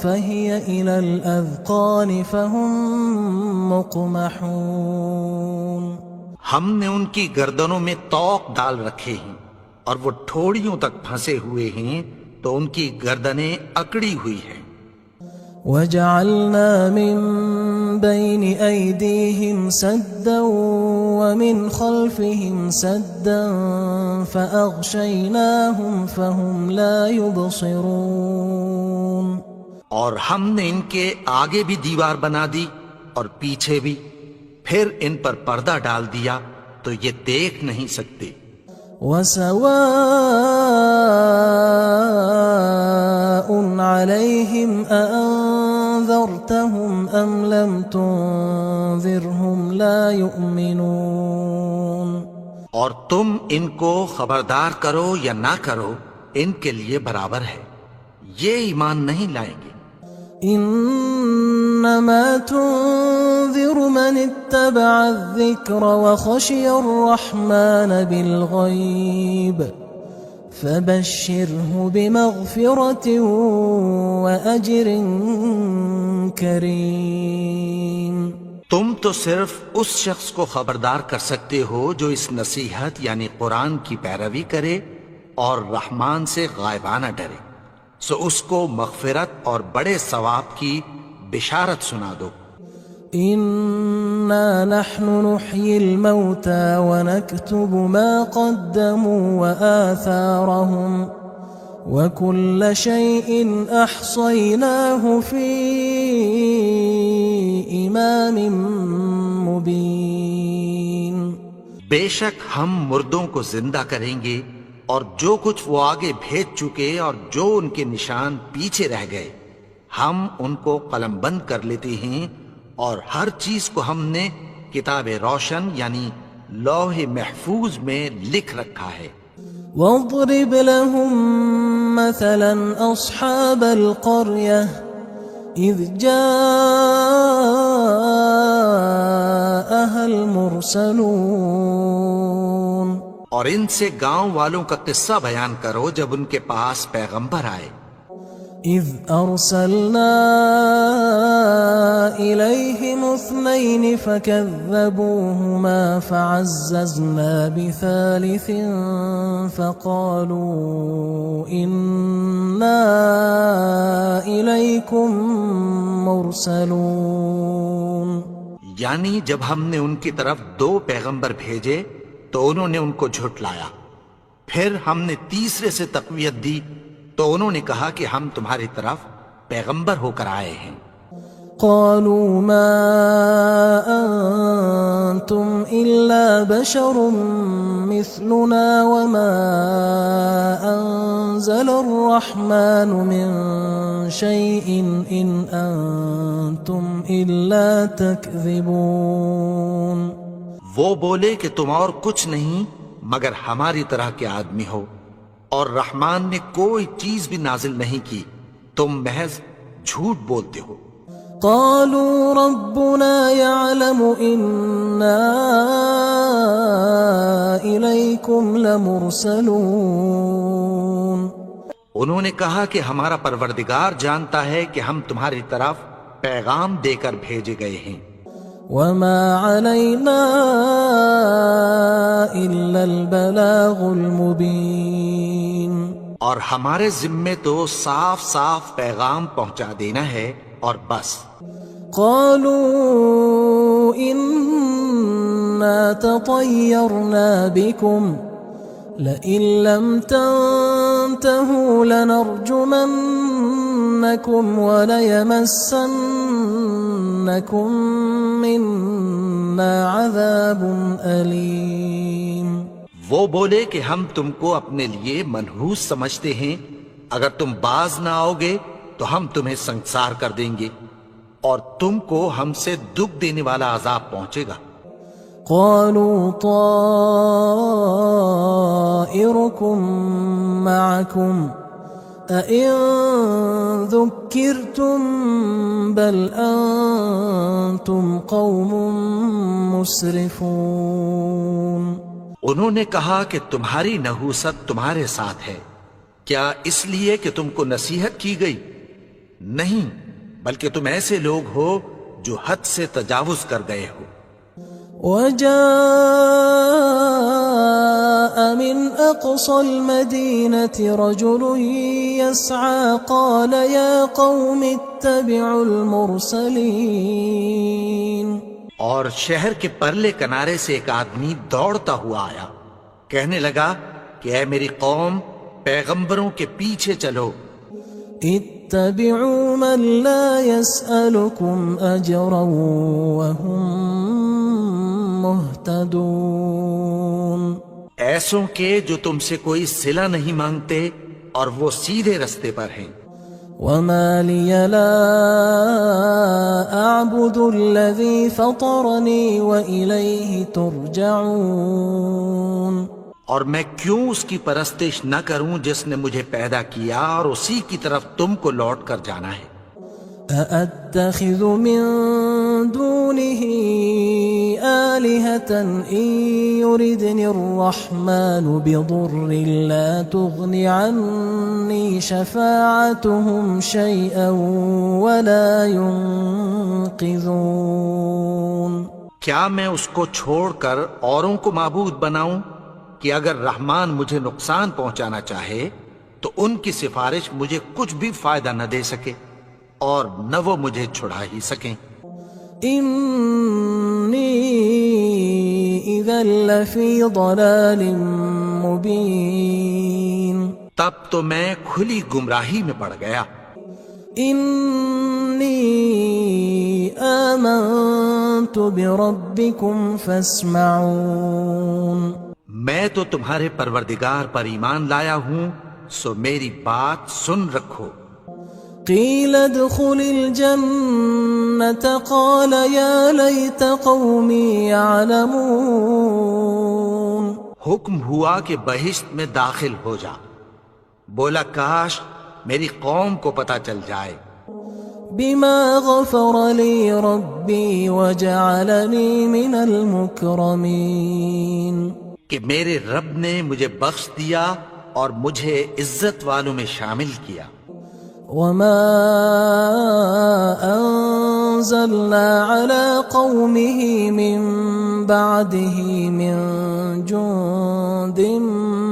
فهي إلى الأذقان فهم مقمحون۔ ہم نے ان کی گردنوں میں طوق ڈال رکھے ہیں اور وہ ٹھوڑیوں تک پھنسے ہوئے ہیں تو ان کی گردنیں اکڑی ہوئی ہیں۔ وجعلنا من بين أيديهم سدا ومن خلفهم سدا فأغشيناهم فهم لا يبصرون۔ اور ہم نے ان کے آگے بھی دیوار بنا دی اور پیچھے بھی، پھر ان پر پردہ ڈال دیا تو یہ دیکھ نہیں سکتے۔ وسواء عليهم أأنذرتهم أم لم تنذرهم لا يؤمنون۔ اور تم ان کو خبردار کرو یا نہ کرو ان کے لیے برابر ہے، یہ ایمان نہیں لائیں گے۔ إنما تنذر من اتبع الذكر وخشي الرحمن بالغيب فبشره بمغفرة وأجر كريم۔ تم تو صرف اس شخص کو خبردار کر سکتے ہو جو اس نصیحت یعنی قرآن کی پیروی کرے اور رحمان سے غائبانہ ڈرے، سو اس کو مغفرت اور بڑے ثواب کی بشارت سنا دو۔ إنا نحن نحيي الموتى ونكتب ما قدموا وآثارهم وكل شيء أحصيناه في إمام مبين۔ بے شک ہم مردوں کو زندہ کریں گے اور جو کچھ وہ آگے بھیج چکے اور جو ان کے نشان پیچھے رہ گئے ہم ان کو قلم بند کر لیتے ہیں، اور ہر چیز کو ہم نے کتاب روشن یعنی لوح محفوظ میں لکھ رکھا ہے۔ واضرب لهم مثلا أصحاب القرية إذ جاءها المرسلون۔ اور ان سے گاؤں والوں کا قصہ بیان کرو جب ان کے پاس پیغمبر آئے۔ إذ أرسلنا إليهم 2 فكذبوهما فعززنا بثالث فقالوا إنا إليكم مرسلون۔ یعنی جب ہم نے ان کی طرف 2 پیغمبر بھیجے تو انہوں نے ان کو جھٹلایا، پھر ہم نے تیسرے سے تقویت دی تو انہوں نے کہا کہ ہم تمہاری طرف پیغمبر ہو کر آئے ہیں۔ قالوا ما أنتم إلا بشر مثلنا وما أنزل الرحمن من شيء إن أنتم إلا تكذبون۔ وہ بولے کہ تم اور کچھ نہیں مگر ہماری طرح کے آدمی ہو، اور رحمان نے کوئی چیز بھی نازل نہیں کی، تم محض جھوٹ بولتے ہو۔ قالوا ربنا يعلم إنا إليكم لمرسلون۔ انہوں نے کہا کہ ہمارا پروردگار جانتا ہے کہ ہم تمہاری طرف پیغام دے کر بھیجے گئے ہیں۔ وما علينا إلا البلاغ المبين۔ اور ہمارے ذمے تو صاف صاف پیغام پہنچا دینا ہے اور بس۔ قالوا إنا تطيرنا بكم لئن لم تنتهوا لنرجمنكم وليمسنكم منا عذاب أليم۔ وہ بولے کہ ہم تم کو اپنے لیے منحوس سمجھتے ہیں، اگر تم باز نہ آؤ گے تو ہم تمہیں سنگسار کر دیں گے اور تم کو ہم سے دکھ دینے والا عذاب پہنچے گا۔ قالوا طائركم معكم أئن ذكرتم بل أنتم قوم مسرفون۔ انہوں نے کہا کہ تمہاری نحوست تمہارے ساتھ ہے، کیا اس لیے کہ تم کو نصیحت کی گئی؟ نہیں، بلکہ تم ایسے لوگ ہو جو حد سے تجاوز کر گئے ہو۔ وجاء من أقصى المدينة رجل يسعى قال يا قوم اتبعوا المرسلين۔ اور شہر کے پرلے کنارے سے ایک آدمی دوڑتا ہوا آیا، کہنے لگا کہ اے میری قوم، پیغمبروں کے پیچھے چلو۔ اتبعوا من لا يسألكم أجرا وهم مهتدون۔ ایسوں کے جو تم سے کوئی صلہ نہیں مانگتے اور وہ سیدھے رستے پر ہیں۔ وما لي لا أعبد الذي فطرني وإليه ترجعون۔ اور میں کیوں اس کی پرستش نہ کروں جس نے مجھے پیدا کیا اور اسی کی طرف تم کو لوٹ کر جانا ہے۔ أأتخذ من دونه آلهة إن يردني الرحمن بضر لا تغن عني شفاعتهم شيئا ولا ينقذون۔ کیا میں اس کو چھوڑ کر اوروں کو معبود بناؤں کہ اگر رحمان مجھے نقصان پہنچانا چاہے تو ان کی سفارش مجھے کچھ بھی فائدہ نہ دے سکے اور نہ وہ مجھے چھڑا ہی سکیں۔ إني إذا لفي ضلال مبين۔ تب تو میں کھلی گمراہی میں پڑ گیا۔ إني آمنت بربكم فاسمعون۔ میں تو تمہارے پروردگار پر ایمان لایا ہوں، سو میری بات سن رکھو۔ قيل ادخل الجنة قال يا ليت قومي يعلمون۔ حکم ہوا کہ بہشت میں داخل ہو جا، بولا کاش میری قوم کو پتہ چل جائے۔ بما غفر لي ربي وجعلني من المكرمين۔ کہ میرے رب نے مجھے بخش دیا اور مجھے عزت والوں میں شامل کیا۔ وما أنزلنا على قومه من بعده من جند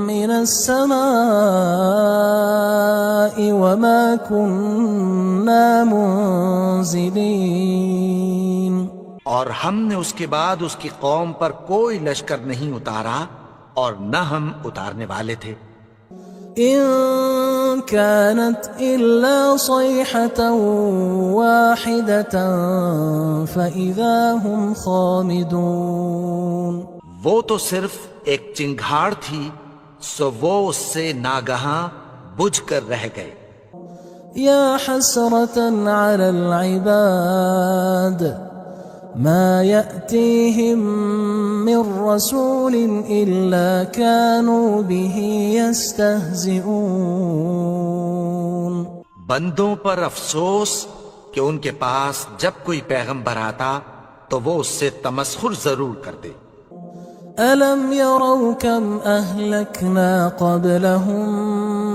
من السماء وما كنا منزلين۔ اور ہم نے اس کے بعد اس کی قوم پر کوئی لشکر نہیں اتارا اور نہ ہم اتارنے والے تھے۔ إن كانت إلا صيحة واحدة فإذا هم خامدون۔ وہ تو صرف ایک چنگھاڑ تھی، سو وہ اس سے ناگہاں بجھ کر رہ گئے۔ يا حسرة على العباد ما يأتيهم من رسول إلا كانوا به يستهزئون۔ بندوں پر افسوس کہ ان کے پاس جب کوئی پیغمبر آتا تو وہ اس سے تمسخر ضرور کرتے۔ ألم يروا كم أهلكنا قبلهم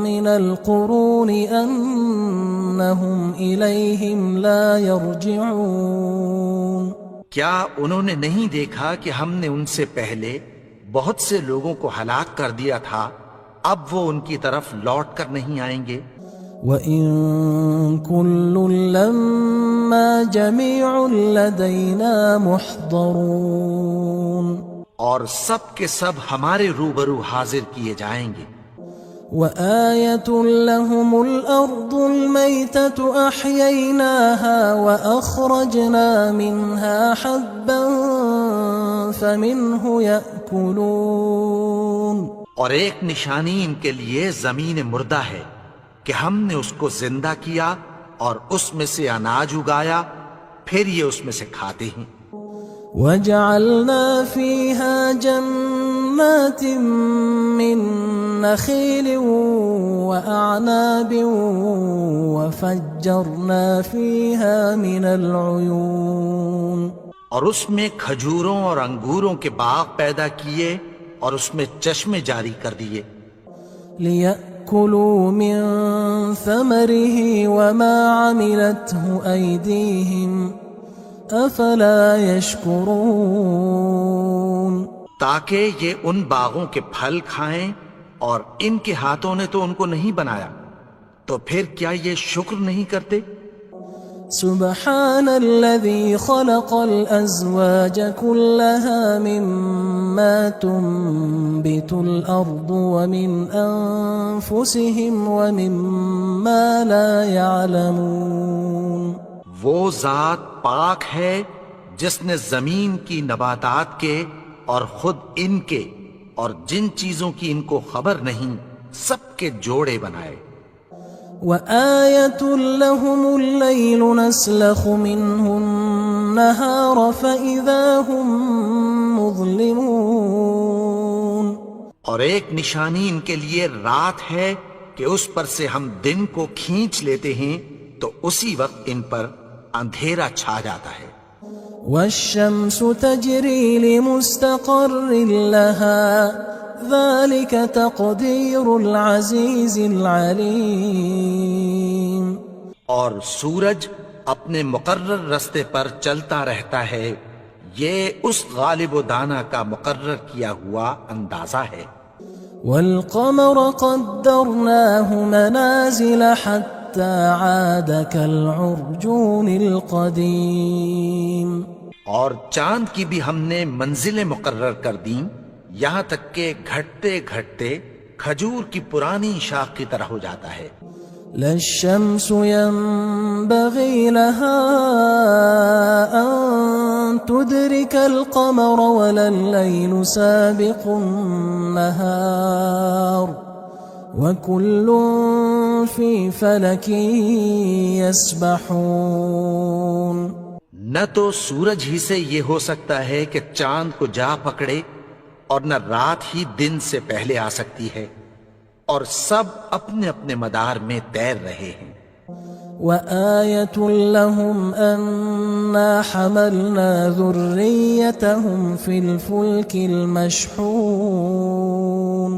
من القرون أنهم إليهم لا يرجعون۔ کیا انہوں نے نہیں دیکھا کہ ہم نے ان سے پہلے بہت سے لوگوں کو ہلاک کر دیا تھا، اب وہ ان کی طرف لوٹ کر نہیں آئیں گے؟ وَإِن كُلٌّ لَمَّا جَمِيعٌ لَدَيْنَا مُحْضَرُونَ۔ اور سب کے سب ہمارے روبرو حاضر کیے جائیں گے۔ وآية لهم الأرض الميتة أحييناها وأخرجنا منها حبا فمنه يأكلون۔ اور ایک نشانی ان کے لیے زمین مردہ ہے کہ ہم نے اس کو زندہ کیا اور اس میں سے اناج اگایا، پھر یہ اس میں سے کھاتے ہیں۔ وجعلنا فيها جنات من نخيل وأعناب وفجرنا فيها من العيون، اور اس میں کھجوروں اور انگوروں کے باغ پیدا کیے اور اس میں چشمے جاری کر دیے، ليأكلوا من ثمره وما عملته أيديهم أفلا يشكرون، تاکہ یہ ان باغوں کے پھل کھائیں، اور ان کے ہاتھوں نے تو ان کو نہیں بنایا، تو پھر کیا یہ شکر نہیں کرتے؟ سبحان الذي خلق الأزواج كلها مما تنبت الأرض ومن أنفسهم ومما لا يعلمون، وہ ذات پاک ہے جس نے زمین کی نباتات کے اور خود ان کے اور جن چیزوں کی ان کو خبر نہیں سب کے جوڑے بنائے۔ وآية لهم الليل نسلخ منه النهار فإذا هم مظلمون، اور ایک نشانی ان کے لیے رات ہے کہ اس پر سے ہم دن کو کھینچ لیتے ہیں تو اسی وقت ان پر اندھیرا چھا جاتا ہے۔ والشمس تجري لمستقر لها ذلك تقدير العزيز العليم، اور سورج اپنے مقرر رستے پر چلتا رہتا ہے، یہ اس غالب و دانا کا مقرر کیا ہوا اندازہ ہے۔ والقمر قدرناه منازل حتى عاد كالعرجون القديم، اور چاند کی بھی ہم نے منزلیں مقرر کر دیں، یہاں تک کہ گھٹتے گھٹتے کھجور کی پرانی شاخ کی طرح ہو جاتا ہے۔ لا الشمس ينبغي لها أن تدرك القمر ولا الليل سابق النهار وكل في فلك يسبحون، نہ تو سورج ہی سے یہ ہو سکتا ہے کہ چاند کو جا پکڑے، اور نہ رات ہی دن سے پہلے آ سکتی ہے، اور سب اپنے اپنے مدار میں تیر رہے ہیں۔ وآية لهم أنا حملنا ذريتهم في الفلك المشحون،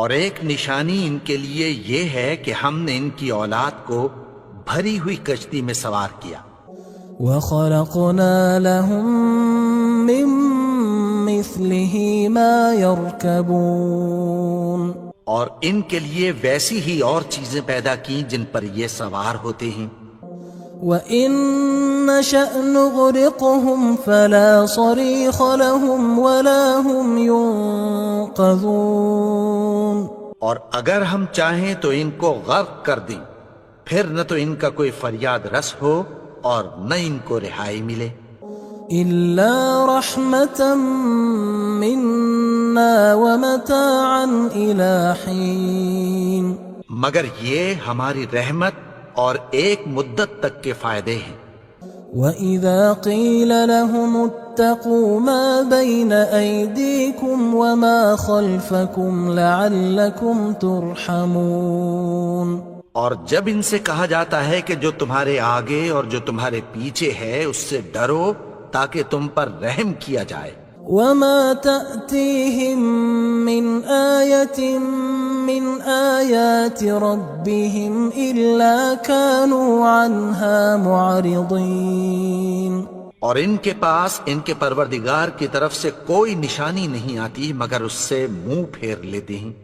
اور ایک نشانی ان کے لیے یہ ہے کہ ہم نے ان کی اولاد کو بھری ہوئی کشتی میں سوار کیا۔ وخلقنا لهم من مثله ما يركبون، اور ان کے لیے ویسی ہی اور چیزیں پیدا کی جن پر یہ سوار ہوتے ہیں۔ وَإِن نَّشَأْ نُغْرِقْهُمْ فَلَا صَرِيخَ لَهُمْ وَلَا هُمْ يُنقَذُونَ، اور اگر ہم چاہیں تو ان کو غرق کر دیں، پھر نہ تو ان کا کوئی فریاد رس ہو اور نہ ان کو رہائی ملے۔ إِلَّا رَحْمَةً مِنَّا وَمَتَاعًا إِلَى حِينٍ، مگر یہ ہماری رحمت اور ایک مدت تک کے فائدے ہیں۔ وَإِذَا قِيلَ لَهُمُ اتَّقُوا مَا بَيْنَ أَيْدِيكُمْ وَمَا خَلْفَكُمْ لَعَلَّكُمْ تُرْحَمُونَ، اور جب ان سے کہا جاتا ہے کہ جو تمہارے آگے اور جو تمہارے پیچھے ہے اس سے ڈرو تاکہ تم پر رحم کیا جائے۔ وَمَا تَأْتِيهِم مِّنْ آيَةٍ مِّنْ آيَاتِ رَبِّهِمْ إِلَّا كَانُوا عَنْهَا مُعْرِضِينَ، اور ان کے پاس ان کے پروردگار کی طرف سے کوئی نشانی نہیں آتی مگر اس سے منہ پھیر لیتے ہیں۔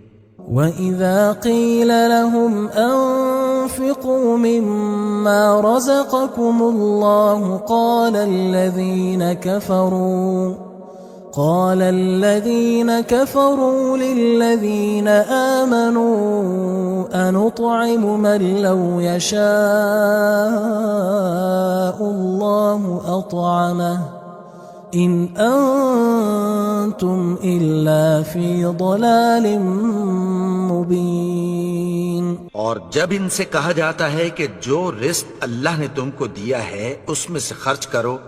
وَإِذَا قِيلَ لَهُمْ أَنفِقُوا مِمَّا رَزَقَكُمُ اللَّهُ قَالَ الَّذِينَ كَفَرُوا لِلَّذِينَ آمَنُوا أَنُطْعِمُ مَن لَّوْ يَشَاءُ اللَّهُ أَطْعَمَهُ إن أنتم إلا في ضلال مبين. اور جب ان سے کہا جاتا ہے کہ جو رزق اللہ نے تم کو دیا ہے اس میں سے خرچ کرو،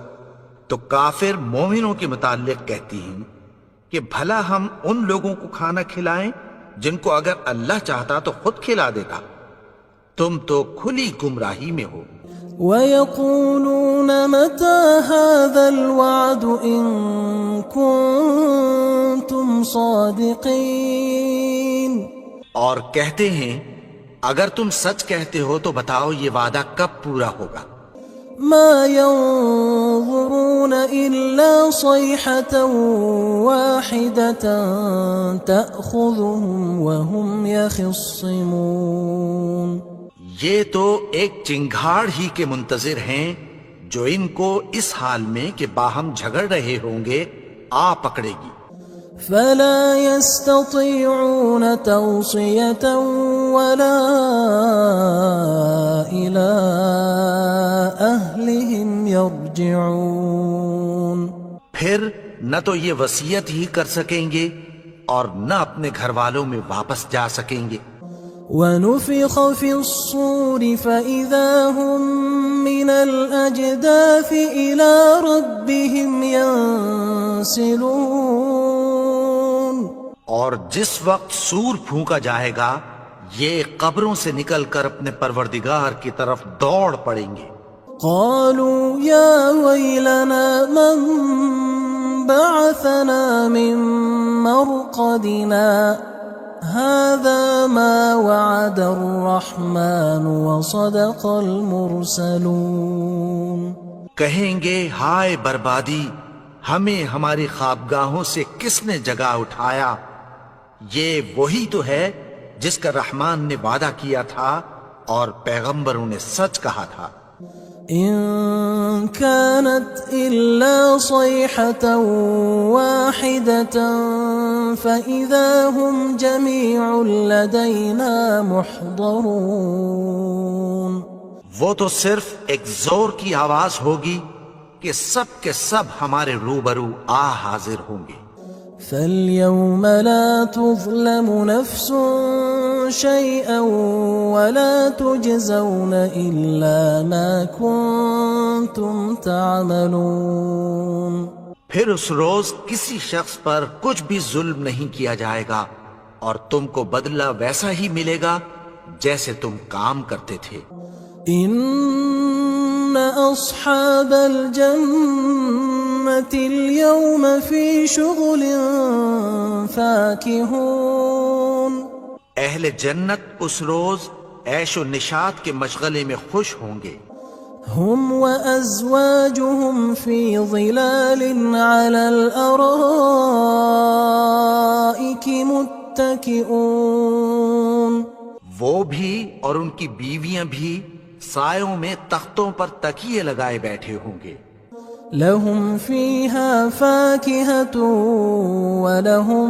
تو کافر مومنوں کے متعلق کہتی ہیں کہ بھلا ہم ان لوگوں کو کھانا کھلائیں جن کو اگر اللہ چاہتا تو خود کھلا دیتا. تم تو کھلی گمراہی میں ہو. وَيَقُولُونَ مَتَى هَذَا الْوَعْدُ إِن كُنتُمْ صَادِقِينَ. اور کہتے ہیں اگر تم سچ کہتے ہو تو بتاؤ یہ وعدہ کب پورا ہوگا. مَا يَنظُرُونَ إِلَّا صَيْحَةً وَاحِدَةً تَأْخُذُهُمْ وَهُمْ يَخِصِّمُونَ. یہ تو ایک چنگھاڑ ہی کے منتظر ہیں جو ان کو اس حال میں کہ باہم جھگڑ رہے ہوں گے آ پکڑے گی. فَلَا يَسْتَطِيعُونَ تَوْصِيَةً وَلَا إِلَىٰ أَهْلِهِمْ يَرْجِعُونَ. پھر نہ تو یہ وصیت ہی کر سکیں گے اور نہ اپنے گھر والوں میں واپس جا سکیں گے. وَنُفِخَ فِي الصُّورِ فَإِذَا هُم مِّنَ الْأَجْدَاثِ إِلَىٰ رَبِّهِمْ يَنسِلُونَ. اور جس وقت سور پھونکا جائے گا یہ قبروں سے نکل کر اپنے پروردگار کی طرف دوڑ پڑیں گے. قالوا يا ويلنا من بعثنا من مرقدنا هذا ما وعد الرحمن وصدق المرسلون. کہیں گے ہائے بربادی، ہمیں ہماری خوابگاہوں سے کس نے جگا اٹھایا، یہ وہی تو ہے جس کا رحمان نے وعدہ کیا تھا اور پیغمبروں نے سچ کہا تھا. إن كانت إلا صيحة واحدة فإذا هم جميع لدينا محضرون. وہ تو صرف ایک زور کی آواز ہوگی کہ سب کے سب ہمارے روبرو حاضر ہوں گے. فَالْيَوْمَ لَا تُظْلَمُ نَفْسٌ شَيْئًا وَلَا تُجْزَوْنَ إِلَّا مَا كُنتُمْ تَعْمَلُونَ. پھر اس روز کسی شخص پر کچھ بھی ظلم نہیں کیا جائے گا اور تم کو بدلہ ویسا ہی ملے گا جیسے تم کام کرتے تھے. إِنَّ أَصْحَابَ الْجَنَّةِ الْيَوْمَ فِي شُغُلٍ فَاكِهُونَ. اہل جنت اس روز عیش و نشاط کے مشغلے میں خوش ہوں گے. هم وأزواجهم في ظلال على الأرائك متكئون. وہ بھی اور ان کی بیویاں بھی سایوں میں تختوں پر تکیے لگائے بیٹھے ہوں گے. لهم فيها فاكهة ولهم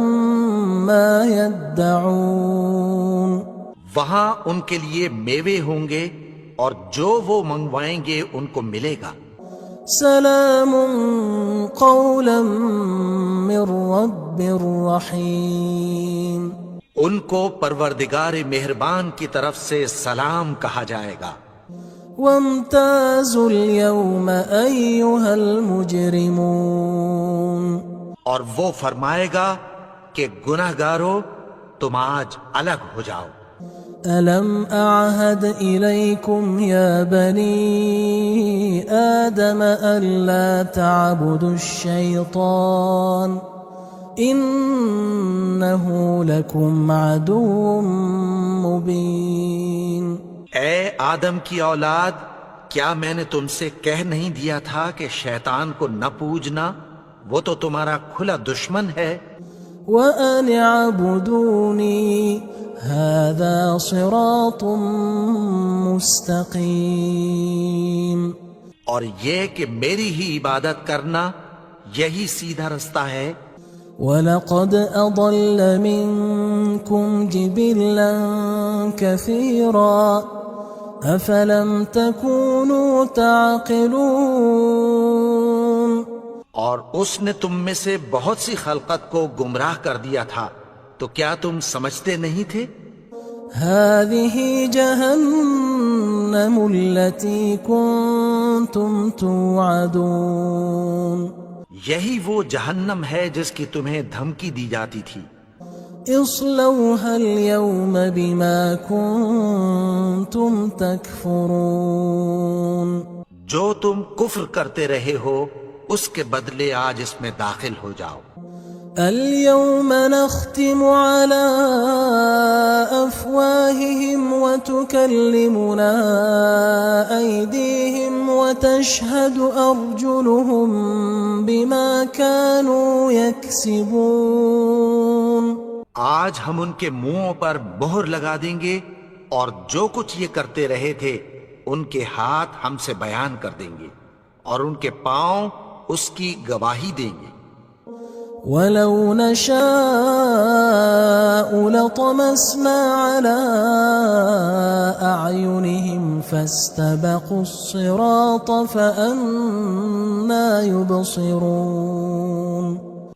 ما يدعون. وہاں ان کے لیے میوے ہوں گے اور جو وہ منگوائیں گے ان کو ملے گا. سلام قولا من رب رحیم. ان کو پروردگار مہربان کی طرف سے سلام کہا جائے گا. وامتازوا اليوم أيها المجرمون. اور وہ فرمائے گا کہ گناہگارو تم آج الگ ہو جاؤ. ألم أعهد إليكم يا بني آدم ألا تعبدوا الشيطان إنه لكم عدو مبين. اے آدم کی اولاد، کیا میں نے تم سے کہہ نہیں دیا تھا کہ شیطان کو نہ پوجنا، وہ تو تمہارا کھلا دشمن ہے. وَأَنِ اعْبُدُونِي هَذَا صِرَاطٌ مُسْتَقِيم. اور یہ کہ میری ہی عبادت کرنا یہی سیدھا رستہ ہے. وَلَقَدْ أَضَلَّ مِنكُمْ جِبِلًّا كَثِيرًا أَفَلَمْ تَكُونُوا تَعْقِلُونَ. اور اس نے تم میں سے بہت سی خلقت کو گمراہ کر دیا تھا، تو کیا تم سمجھتے نہیں تھے؟ هذه جهنم التي كنتم توعدون یہی وہ جہنم ہے جس کی تمہیں دھمکی دی جاتی تھی۔ اصلوها اليوم بما كنتم تكفرون جو تم کفر کرتے رہے ہو اس کے بدلے آج اس میں داخل ہو جاؤ۔ اليوم نختم على أفواههم وتكلمنا أيديهم وتشهد أرجلهم بما كانوا يكسبون آج ہم ان کے منہوں پر مہر لگا دیں گے اور جو کچھ یہ کرتے رہے تھے ان کے ہاتھ ہم سے بیان کر دیں گے اور ان کے پاؤں اس کی گواہی دیں گے۔ ولو نشاء لطمسنا على أعينهم فاستبقوا الصراط فأنى يبصرون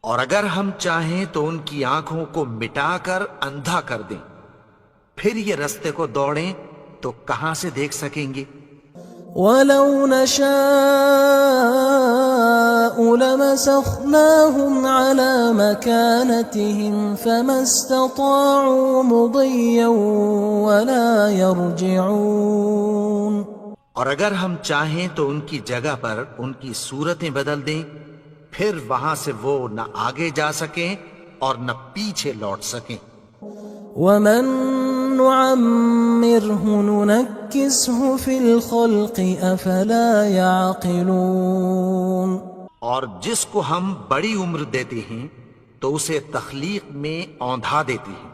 اور اگر ہم چاہیں تو ان کی آنکھوں کو مٹا کر اندھا کر دیں، پھر یہ رستے کو دوڑیں تو کہاں سے دیکھ سکیں گے؟ ولو نشاء لمسخناهم على مكانتهم فما استطاعوا مضيا ولا يرجعون اور اگر ہم چاہیں تو ان کی جگہ پر ان کی صورتیں بدل دیں، پھر وہاں سے وہ نہ آگے جا سکیں اور نہ پیچھے لوٹ سکیں۔ ومن نعمره ننكسه في الخلق افلا يعقلون اور جس کو ہم بڑی عمر دیتے ہیں تو اسے تخلیق میں اوندھا دیتے ہیں،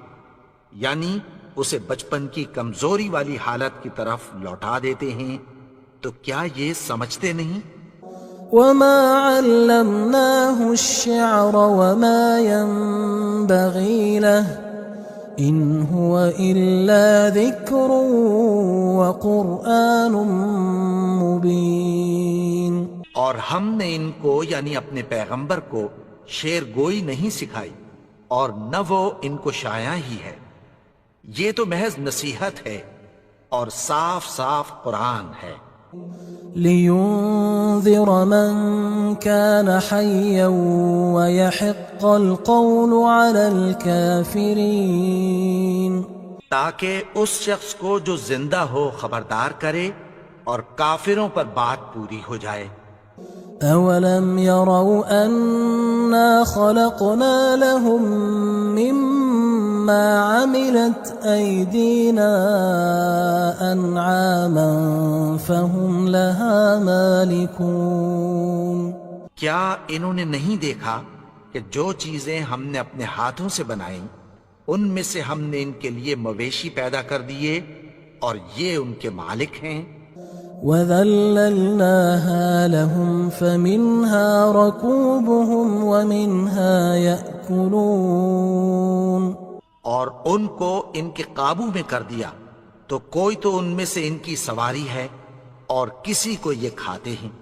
یعنی اسے بچپن کی کمزوری والی حالت کی طرف لوٹا دیتے ہیں، تو کیا یہ سمجھتے نہیں؟ وما علمناه الشعر وما ينبغي له ان هو الا ذكر وقرآن مبين اور ہم نے ان کو یعنی اپنے پیغمبر کو شعر گوئی نہیں سکھائی اور نہ وہ ان کو شاعر ہی ہے، یہ تو محض نصیحت ہے اور صاف صاف قرآن ہے۔ لينذر من كان حيا ويحق القول على الكافرين تاکہ اس شخص کو جو زندہ ہو خبردار کرے اور کافروں پر بات پوری ہو جائے۔ أولم يروا أنا خلقنا لهم مما عملت أيدينا أنعاما فهم لها مالكون کیا انہوں نے نہیں دیکھا کہ جو چیزیں ہم نے اپنے ہاتھوں سے بنائیں ان میں سے ہم نے ان کے لیے مویشی پیدا کر دیے اور یہ ان کے مالک ہیں۔ وَذَلَّلْنَاهَا لَهُمْ فَمِنْهَا رَكُوبُهُمْ وَمِنْهَا يَأْكُلُونَ اور ان کو ان کے قابو میں کر دیا تو کوئی تو ان میں سے ان کی سواری ہے اور کسی کو یہ کھاتے ہیں۔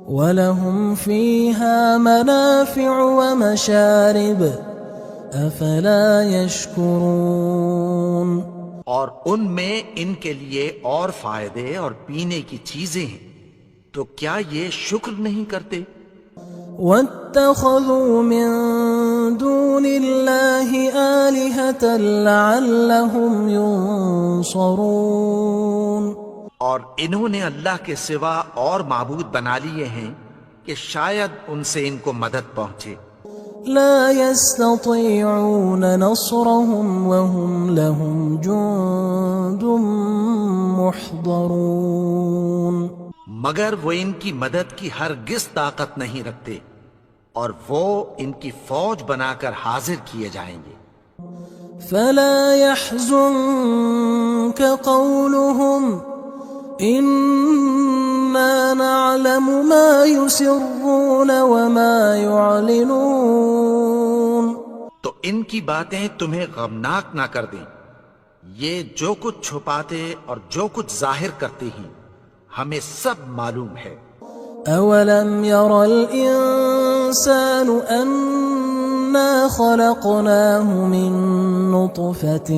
وَلَهُمْ فِيهَا مَنَافِعُ وَمَشَارِبُ أَفَلَا يَشْكُرُونَ اور ان میں ان کے لیے اور فائدے اور پینے کی چیزیں ہیں، تو کیا یہ شکر نہیں کرتے؟ وَاتَّخَذُوا مِن دُونِ اللَّهِ آلِهَةً لَعَلَّهُمْ يُنصَرُونَ اور انہوں نے اللہ کے سوا اور معبود بنا لیے ہیں کہ شاید ان سے ان کو مدد پہنچے۔ لا يستطيعون نصرهم وهم لهم جند محضرون مگر وہ ان کی مدد کی ہرگز طاقت نہیں رکھتے اور وہ ان کی فوج بنا کر حاضر کیے جائیں گے۔ فلا يحزنك قولهم إنا نعلم ما يسرون وما يعلنون تو ان کی باتیں تمہیں غمناک نہ کر دیں، یہ جو کچھ چھپاتے اور جو کچھ ظاہر کرتے ہیں ہمیں سب معلوم ہے۔ أولم ير الإنسان الإنسان أنا خلقناه من نطفة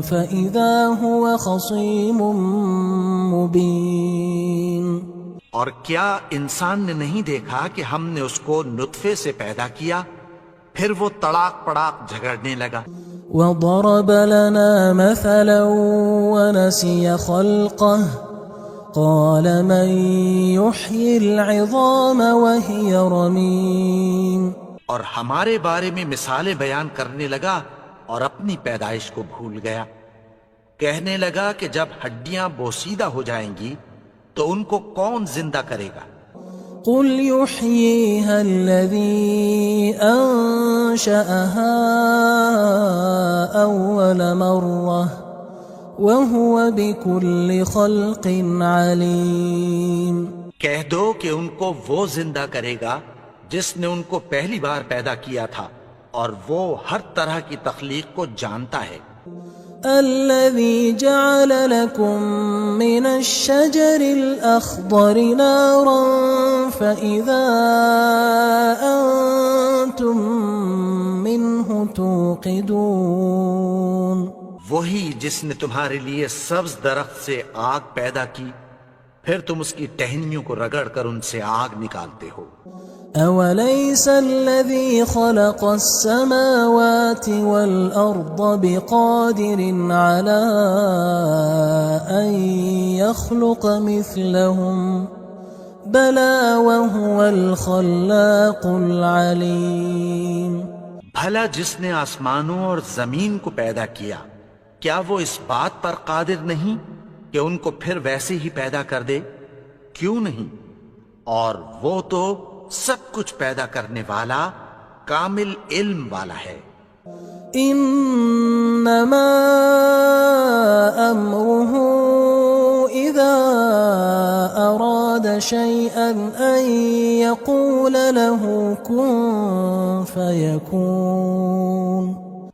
فإذا هو خصيم مبين اور کیا انسان نے نہیں دیکھا کہ ہم نے اس کو نطفے سے پیدا کیا پھر وہ تڑاک پڑاک جھگڑنے لگا. وضرب لنا مثلا ونسي خلقه قال من يحيي العظام وهي رميم اور ہمارے بارے میں مثالیں بیان کرنے لگا اور اپنی پیدائش کو بھول گیا. کہنے لگا کہ جب ہڈیاں بوسیدہ ہو جائیں گی تو ان کو کون زندہ کرے گا؟ قل يحييها الذي أنشأها أول مرة وهو بكل خلق عليم. کہہ دو کہ ان کو وہ زندہ کرے گا جس نے ان کو پہلی بار پیدا کیا تھا اور وہ ہر طرح کی تخلیق کو جانتا ہے. الذي جعل لكم من الشجر الأخضر نارا فإذا أنتم منه توقدون. وہی جس نے تمہارے لیے سبز درخت سے آگ پیدا کی پھر تم اس کی ٹہنیوں کو رگڑ کر ان سے آگ نکالتے ہو. أوليس الذي خلق السماوات والأرض بقادر على أن يخلق مثلهم بلى وهو الخلاق العليم. بھلا جس نے آسمانوں اور زمین کو پیدا کیا کیا وہ اس بات پر قادر نہیں کہ ان کو پھر ویسے ہی پیدا کر دے؟ کیوں نہیں؟ اور وہ تو سب کچھ پیدا کرنے والا کامل علم والا ہے. انما امره اذا اراد شيئا ان يقول له كن فيكون.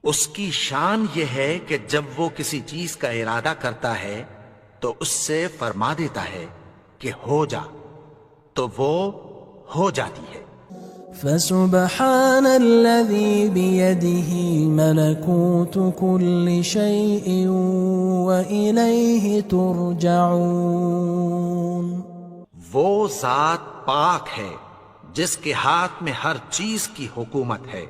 اس کی شان یہ ہے کہ جب وہ کسی چیز کا ارادہ کرتا ہے تو اس سے فرما دیتا ہے کہ ہو جا تو وہ ہو جاتی ہے. فسبحان الذي بيده ملكوت كل شيء وإليه ترجعون. وہ ذات پاک ہے جس کے ہاتھ میں ہر چیز کی حکومت ہے